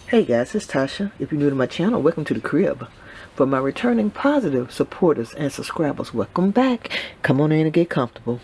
Hey guys, it's Tasha. If you're new to my channel, welcome to the crib. For my returning positive supporters and subscribers, welcome back. Come on in and get comfortable.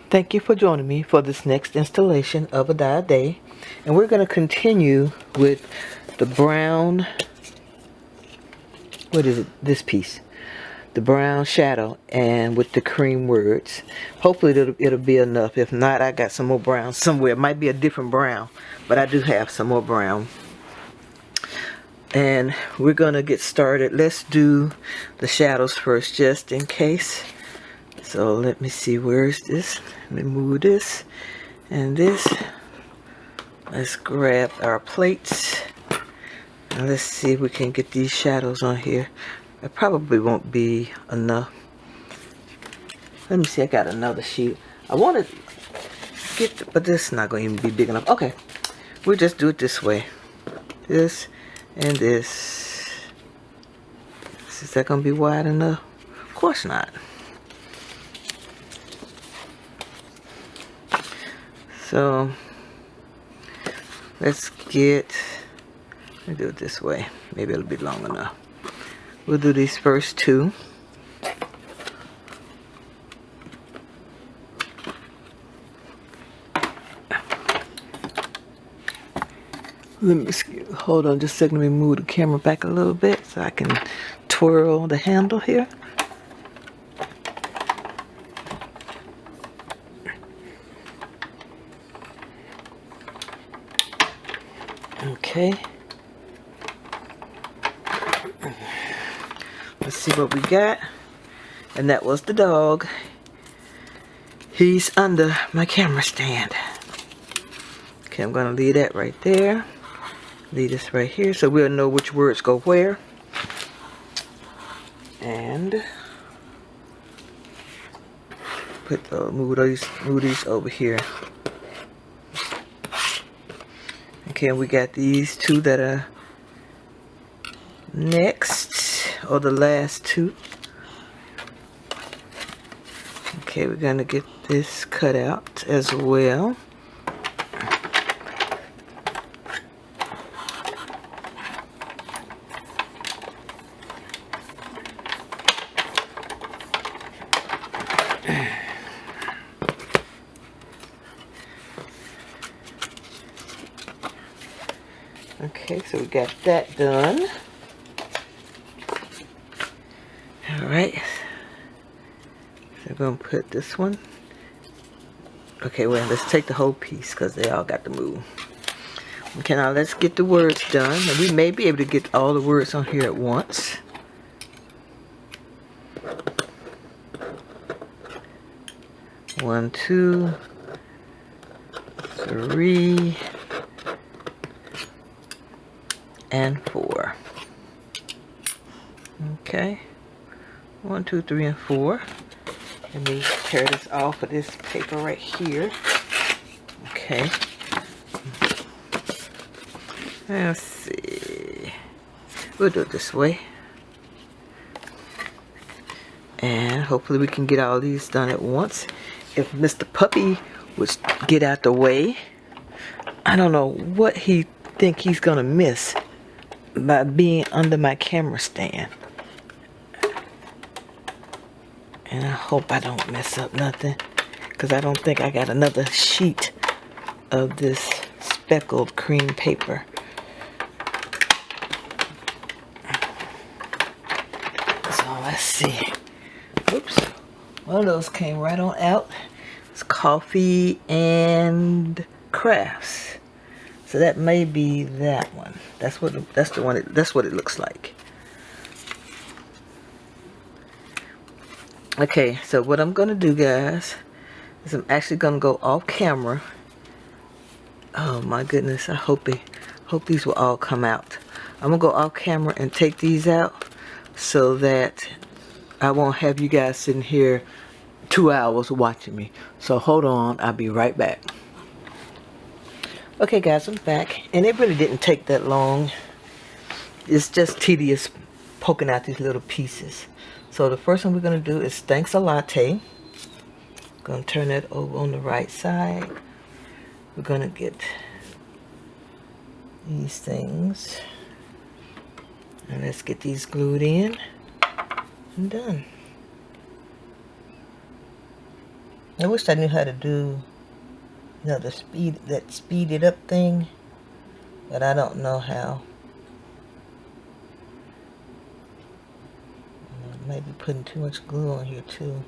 Thank you for joining me for this next installation of ADAD. And we're going to continue with the brown, what is it, this piece. The brown shadow and with the cream words. Hopefully it'll be enough. If not, I got some more brown somewhere. It might be a different brown, but I do have some more brown. And we're gonna get started. Let's do the shadows first, just in case. So let me see, where is this? Let me move this and this. Let's grab our plates and let's see if we can get these shadows on here. It probably won't be enough. Let me see, I got another sheet. I want to get, but this is not going to even be big enough. Okay, we'll just do it this way. This and this. Is that going to be wide enough? Of course not. So, let's do it this way. Maybe it'll be long enough. We'll do these first two. Let me hold on just a second. Let me move the camera back a little bit so I can twirl the handle here. Okay. Let's see what we got. And that was the dog. He's under my camera stand. Okay, I'm gonna leave that right there. Leave this right here so we'll know which words go where. And move these over here. Okay, we got these two that are next, or the last two. Okay, we're gonna get this cut out as well. Okay, so we got that done. Alright. So we're going to put this one. Okay, well, let's take the whole piece because they all got to move. Okay, now let's get the words done. And we may be able to get all the words on here at once. One, two, three, and 4. Okay, 1, 2, 3, and 4. Let me tear this off of this paper right here. Okay, let's see, we'll do it this way, and hopefully we can get all these done at once. If Mr. Puppy would get out the way, I don't know what he think he's gonna miss by being under my camera stand. And I hope I don't mess up nothing, because I don't think I got another sheet of this speckled cream paper. So let's see. Oops, one of those came right on out. It's coffee and crafts. So that may be that one. That's what it looks like. Okay, so what I'm gonna do, guys, is I'm actually gonna go off camera. Oh my goodness, I hope these will all come out. I'm gonna go off camera and take these out so that I won't have you guys sitting here 2 hours watching me. So hold on, I'll be right back. Okay guys, I'm back, and it really didn't take that long. It's just tedious poking out these little pieces. So the first one we're going to do is thanks a latte. Gonna turn it over on the right side. We're gonna get these things. And let's get these glued in and done. I wish I knew how to do, you know, the speeded up thing, but I don't know how. I might be putting too much glue on here too.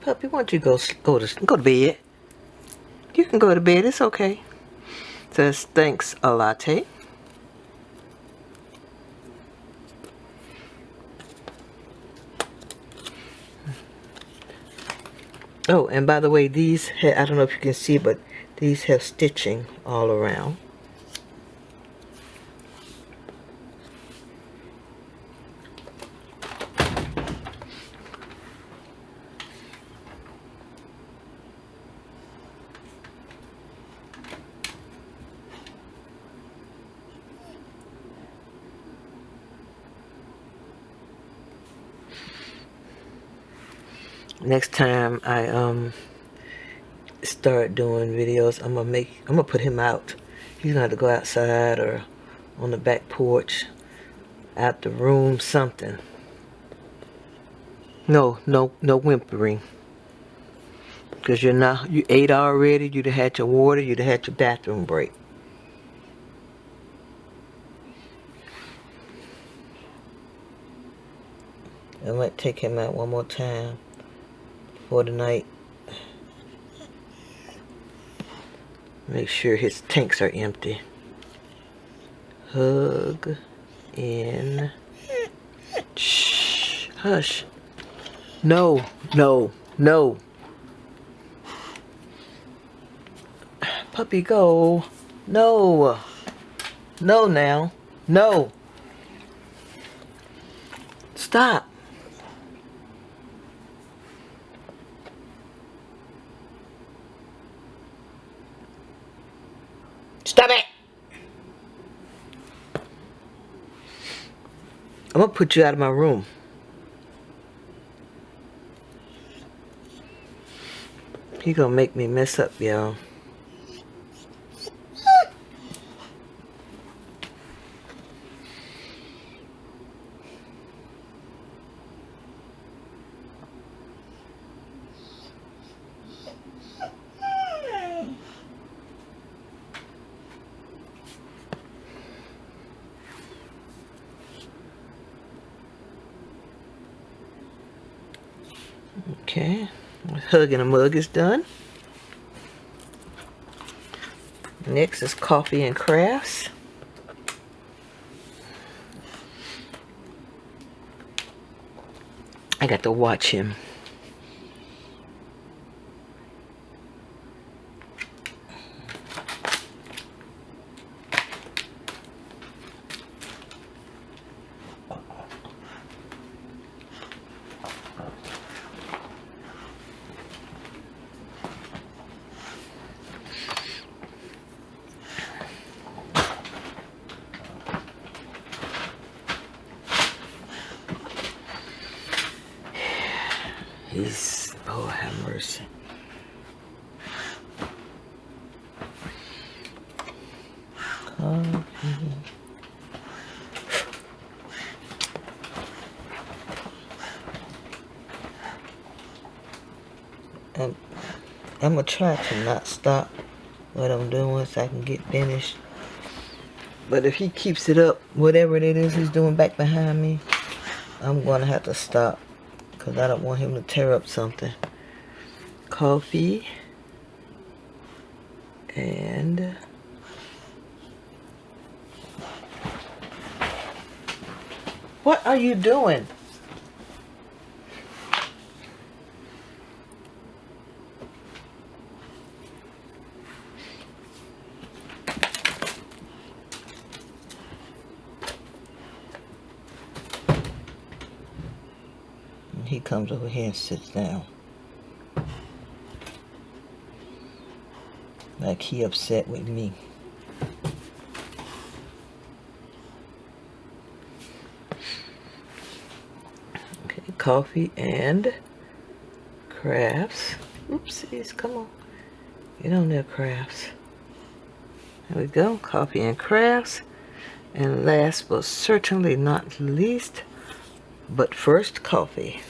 Puppy, why don't you go to bed? You can go to bed. It's okay. Says thanks a latte. Oh, and by the way, these I don't know if you can see, but these have stitching all around. Next time I start doing videos, I'm gonna put him out. He's gonna have to go outside or on the back porch, out the room, something. No whimpering. Because you ate already, you'd have had your water, you'd have had your bathroom break. I might take him out one more time for the night. Make sure his tanks are empty. Hug in. Shh. Hush. No. Puppy, go. No now. No. Stop. Stop it. I'm gonna put you out of my room. He gonna make me mess up, y'all. Okay, hug and a mug is done. Next is coffee and crafts. I got to watch him. Oh, have mercy. And I'm gonna try to not stop what I'm doing so I can get finished. But if he keeps it up, whatever it is he's doing back behind me, I'm gonna have to stop because I don't want him to tear up something. Coffee and what are you doing? And he comes over here and sits down. Like he upset with me. Okay, coffee and crafts. Oopsies, come on. Get on there, crafts. There we go, coffee and crafts. And last but certainly not least, but first, coffee.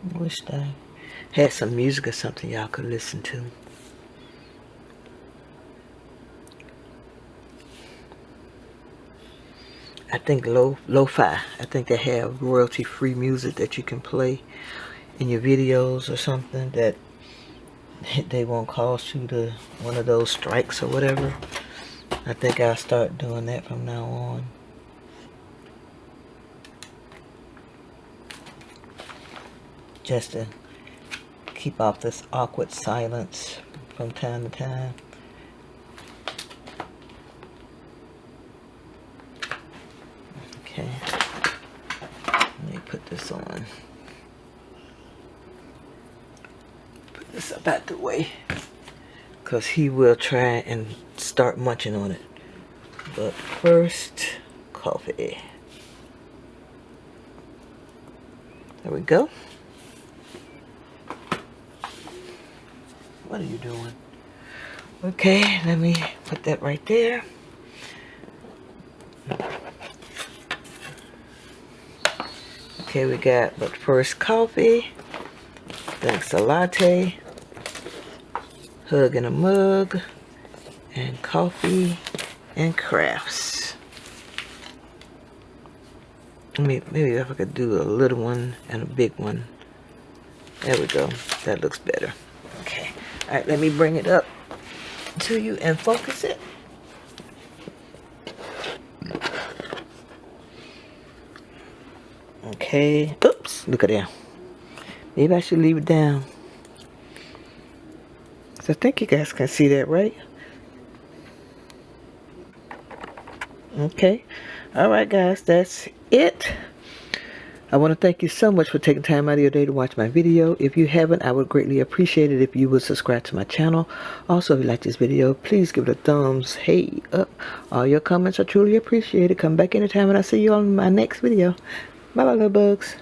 I wish I had some music or something y'all could listen to. I think lo-fi. I think they have royalty-free music that you can play in your videos or something that they won't cost you to one of those strikes or whatever. I think I'll start doing that from now on. Just to keep off this awkward silence from time to time. Okay, let me put this on. Put this up out the way, because he will try and start munching on it. But first, coffee. There we go. What are you doing? Okay, let me put that right there. Okay, we got but first coffee, thanks a latte, hug in a mug, and coffee and crafts. Maybe if I could do a little one and a big one. There we go. That looks better. Okay. All right, let me bring it up to you and focus it. Okay. Oops. Look at that. Maybe I should leave it down. So I think you guys can see that, right? Okay. Alright guys, that's it. I want to thank you so much for taking time out of your day to watch my video. If you haven't, I would greatly appreciate it if you would subscribe to my channel. Also, if you like this video, please give it a thumbs hey up. All your comments are truly appreciated. Come back anytime and I'll see you on my next video. Bye bye, little bugs.